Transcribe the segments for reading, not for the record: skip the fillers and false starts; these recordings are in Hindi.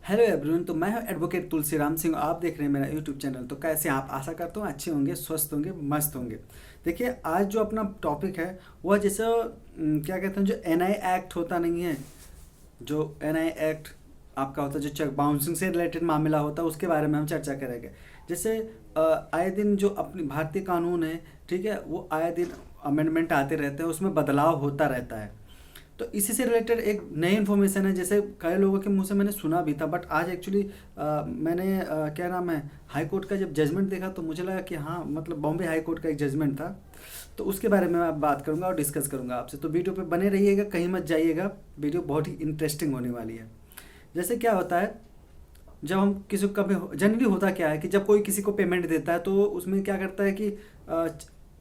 Hello everyone. तो मैं हूं एडवोकेट तुलसीराम सिंह। आप देख रहे हैं मेरा यूट्यूब चैनल। तो कैसे हैं आप? आशा करता हूँ अच्छे होंगे, स्वस्थ होंगे, मस्त होंगे। देखिए, आज जो अपना टॉपिक है वह जैसे क्या कहते हैं, जो एनआई एक्ट होता नहीं है, जो एनआई एक्ट आपका होता है, जो चेक बाउंसिंग से रिलेटेड मामला होता है, उसके बारे में हम चर्चा करेंगे। जैसे आए दिन जो अपनी भारतीय कानून है, ठीक है, वो आए दिन अमेंडमेंट आते रहते हैं, उसमें बदलाव होता रहता है। तो इसी से रिलेटेड एक नई इन्फॉर्मेशन है। जैसे कई लोगों के मुंह से मैंने सुना भी था, बट आज एक्चुअली मैंने क्या नाम है, हाई कोर्ट का जब जजमेंट देखा तो मुझे लगा कि हाँ, मतलब बॉम्बे हाई कोर्ट का एक जजमेंट था। तो उसके बारे में मैं बात करूंगा और डिस्कस करूंगा आपसे। तो वीडियो पे बने रहिएगा, कहीं मत जाइएगा, वीडियो बहुत ही इंटरेस्टिंग होने वाली है। जैसे क्या होता है, जब हम किसी को कभी जनरली होता क्या है कि जब कोई किसी को पेमेंट देता है तो उसमें क्या करता है कि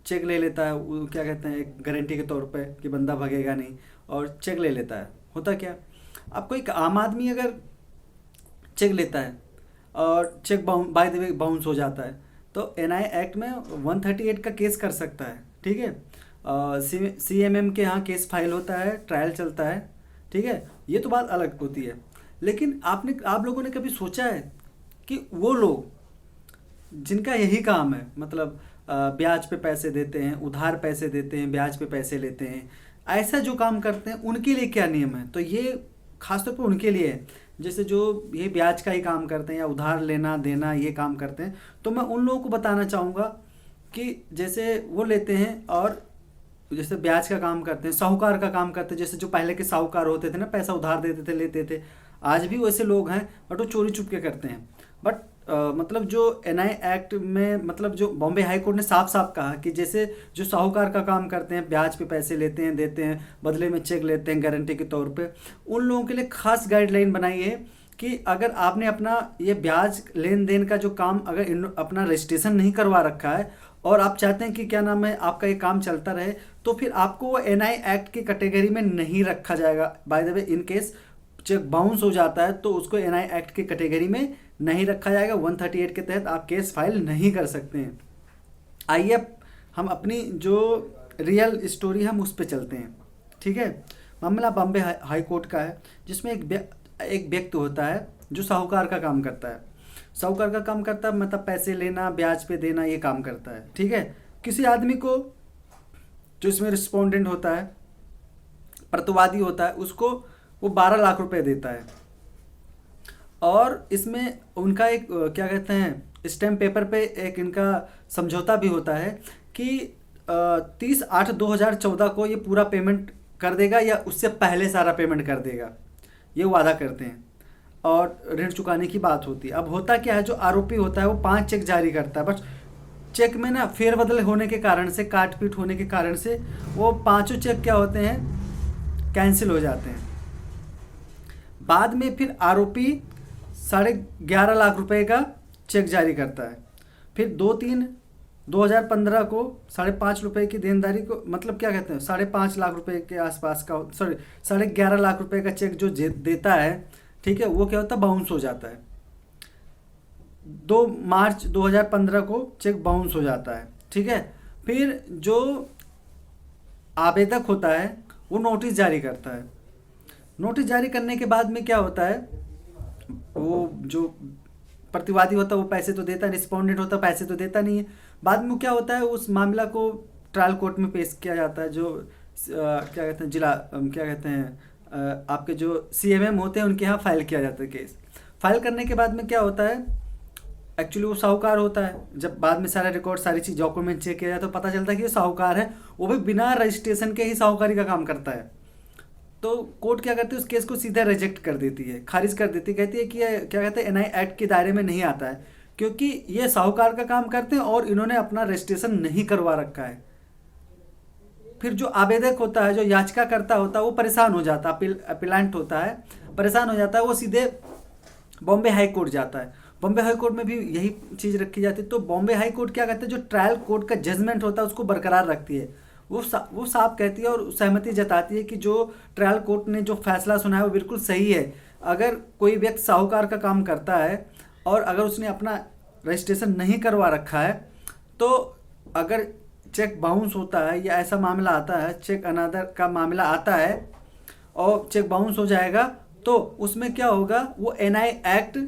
चेक ले लेता है, वो क्या कहते हैं, एक गारंटी के तौर पे कि बंदा भगेगा नहीं, और चेक ले लेता है। होता क्या, आपको एक आम आदमी अगर चेक लेता है और cheque by the way bounce हो जाता है, तो एनआई एक्ट में 138 का केस कर सकता है। ठीक है, सीएमएम के यहाँ केस फाइल होता है, ट्रायल चलता है। ठीक है, ये तो बात अलग होती है। लेकिन आप लोगों ने कभी सोचा है कि वो लोग जिनका यही काम है, मतलब ब्याज पे पैसे देते हैं, उधार पैसे देते हैं, ब्याज पे पैसे लेते हैं, ऐसा जो काम करते हैं, उनके लिए क्या नियम है? तो ये खासतौर पर उनके लिए है। जैसे जो ये ब्याज का ही काम करते हैं या उधार लेना देना ये काम करते हैं, तो मैं उन लोगों को बताना चाहूँगा कि जैसे वो लेते हैं और जैसे ब्याज का काम करते हैं, साहूकार का काम करते हैं। जैसे जो पहले के साहूकार होते थे ना, पैसा उधार देते थे, लेते थे, आज भी वैसे लोग हैं, बट वो चोरी छुप के करते हैं। बट मतलब जो एनआई एक्ट में, मतलब जो बॉम्बे हाई कोर्ट ने साफ साफ कहा कि जैसे जो साहूकार का काम करते हैं, ब्याज पे पैसे लेते हैं, देते हैं, बदले में चेक लेते हैं गारंटी के तौर पे, उन लोगों के लिए खास गाइडलाइन बनाई है कि अगर आपने अपना ये ब्याज लेन देन का जो काम अगर अपना रजिस्ट्रेशन नहीं करवा रखा है और आप चाहते हैं कि क्या नाम है, आपका ये काम चलता रहे, तो फिर आपको वो एनआई एक्ट की कैटेगरी में नहीं रखा जाएगा। Bye the way, in case cheque bounce हो जाता है तो उसको एनआई एक्ट की कैटेगरी में नहीं रखा जाएगा। 138 के तहत आप केस फाइल नहीं कर सकते हैं। आइए हम अपनी जो रियल स्टोरी है हम उस पर चलते हैं। ठीक है, मामला बॉम्बे हाई कोर्ट का है, जिसमें एक व्यक्ति होता है जो साहूकार का काम करता है। साहूकार का काम करता है मतलब पैसे लेना, ब्याज पे देना, ये काम करता है। ठीक है, किसी आदमी को, जो इसमें रिस्पोंडेंट होता है, प्रतिवादी होता है, उसको वो 12 लाख रुपए देता है। और इसमें उनका एक क्या कहते हैं, स्टैम्प पेपर पे एक इनका समझौता भी होता है कि 30/8/2014 को ये पूरा पेमेंट कर देगा या उससे पहले सारा पेमेंट कर देगा, ये वादा करते हैं। और ऋण चुकाने की बात होती है। अब होता क्या है, जो आरोपी होता है वो 5 चेक जारी करता है, बस चेक में ना फेरबदल होने के कारण से, काट पीट होने के कारण से, वो पांचों चेक क्या होते हैं, कैंसिल हो जाते हैं। बाद में फिर आरोपी 11.5 लाख रुपए का चेक जारी करता है। फिर 2/3/2015 को 5.5 रुपए की देनदारी को, मतलब क्या कहते हैं, 5.5 लाख रुपए के आसपास का, सॉरी 11.5 लाख रुपए का चेक जो देता है, ठीक है, वो क्या होता है, बाउंस हो जाता है। 2 मार्च 2015 को चेक बाउंस हो जाता है। ठीक है, फिर जो आवेदक होता है वो नोटिस जारी करता है। नोटिस जारी करने के बाद में क्या होता है, वो जो प्रतिवादी होता है वो पैसे तो देता, रिस्पोंडेंट होता है पैसे तो देता नहीं है। बाद में क्या होता है, उस मामला को ट्रायल कोर्ट में पेश किया जाता है। जो क्या कहते हैं, जिला क्या कहते हैं, आपके जो सीएमएम होते हैं उनके यहाँ फाइल किया जाता है केस। फाइल करने के बाद में क्या होता है, एक्चुअली वो साहूकार होता है। जब बाद में सारा रिकॉर्ड, सारी चीज, डॉक्यूमेंट चेक किया जाए तो पता चलता है कि ये साहूकार है, वो भी बिना रजिस्ट्रेशन के ही साहूकारी का काम करता है। तो कोर्ट क्या करती है, उस केस को सीधा रिजेक्ट कर देती है, खारिज कर देती है। कहती है कि ये क्या कहते हैं, एनआई एक्ट के दायरे में नहीं आता है, क्योंकि ये साहूकार का काम करते हैं और इन्होंने अपना रजिस्ट्रेशन नहीं करवा रखा है। फिर जो आवेदक होता है, जो याचिकाकर्ता होता है, वो परेशान हो जाता है, अपीलांट होता है, परेशान हो जाता है, वो सीधे बॉम्बे हाई कोर्ट जाता है। बॉम्बे हाई कोर्ट में भी यही चीज़ रखी जाती है। तो बॉम्बे हाई कोर्ट क्या करते हैं, जो ट्रायल कोर्ट का जजमेंट होता है उसको बरकरार रखती है। वो साफ कहती है और सहमति जताती है कि जो ट्रायल कोर्ट ने जो फैसला सुना है वो बिल्कुल सही है। अगर कोई व्यक्ति साहूकार का काम करता है और अगर उसने अपना रजिस्ट्रेशन नहीं करवा रखा है, तो अगर चेक बाउंस होता है या ऐसा मामला आता है, चेक अनादर का मामला आता है और चेक बाउंस हो जाएगा, तो उसमें क्या होगा, वो एनआई एक्ट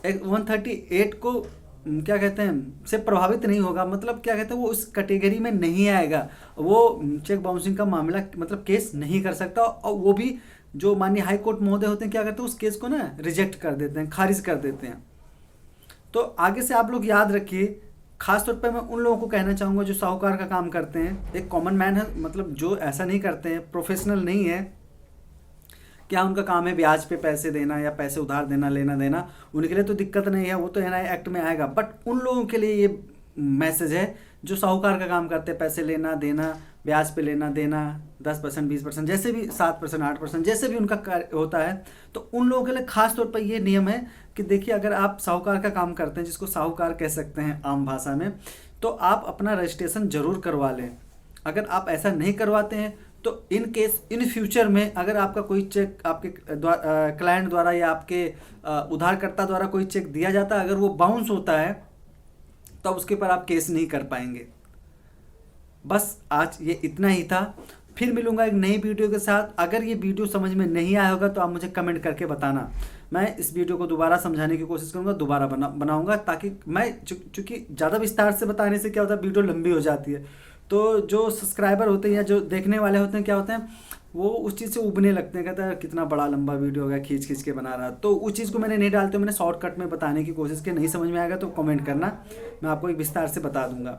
138 को क्या कहते हैं से प्रभावित नहीं होगा, मतलब क्या कहते हैं वो उस कैटेगरी में नहीं आएगा, वो चेक बाउंसिंग का मामला मतलब केस नहीं कर सकता। और वो भी जो माननीय हाई कोर्ट महोदय होते हैं क्या करते हैं, उस केस को ना रिजेक्ट कर देते हैं, खारिज कर देते हैं। तो आगे से आप लोग याद रखिए, खासतौर पर मैं उन लोगों को कहना चाहूँगा जो साहूकार का काम करते हैं, एक कॉमन मैन है, मतलब जो ऐसा नहीं करते हैं, प्रोफेशनल नहीं है, क्या उनका काम है ब्याज पे पैसे देना या पैसे उधार देना, लेना देना, उनके लिए तो दिक्कत नहीं है, वो तो एनआई एक्ट में आएगा। बट उन लोगों के लिए ये मैसेज है जो साहूकार का काम करते हैं, पैसे लेना देना, ब्याज पे लेना देना, 10% 20% जैसे भी, 7% 8% जैसे भी उनका कार्य होता है, तो उन लोगों के लिए खास तौर पर ये नियम है कि देखिए, अगर आप साहूकार का काम करते हैं, जिसको साहूकार कह सकते हैं आम भाषा में, तो आप अपना रजिस्ट्रेशन जरूर करवा लें। अगर आप ऐसा नहीं करवाते हैं तो इन केस इन फ्यूचर में अगर आपका कोई चेक आपके क्लाइंट द्वारा या आपके उधारकर्ता द्वारा कोई चेक दिया जाता है, अगर वो बाउंस होता है तो उसके ऊपर आप केस नहीं कर पाएंगे। बस आज ये इतना ही था, फिर मिलूंगा एक नई वीडियो के साथ। अगर ये वीडियो समझ में नहीं आया होगा तो आप मुझे कमेंट करके बताना, मैं इस वीडियो को दोबारा समझाने की कोशिश करूंगा, दोबारा बनाऊंगा, ताकि मैं चूँकि ज़्यादा विस्तार से बताने से क्या होता है, वीडियो लंबी हो जाती है, तो जो सब्सक्राइबर होते हैं या जो देखने वाले होते हैं क्या होते हैं, वो उस चीज़ से उबने लगते हैं, कहते हैं कितना बड़ा लंबा वीडियो हो गया, खींच खींच के बना रहा। तो उस चीज़ को मैंने नहीं डालते, मैंने शॉर्टकट में बताने की कोशिश की। नहीं समझ में आएगा तो कमेंट करना, मैं आपको एक विस्तार से बता दूंगा।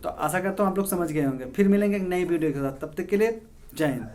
तो आशा करता हूँ आप लोग समझ गए होंगे। फिर मिलेंगे एक नई वीडियो के साथ, तब तक के लिए जय हिंद।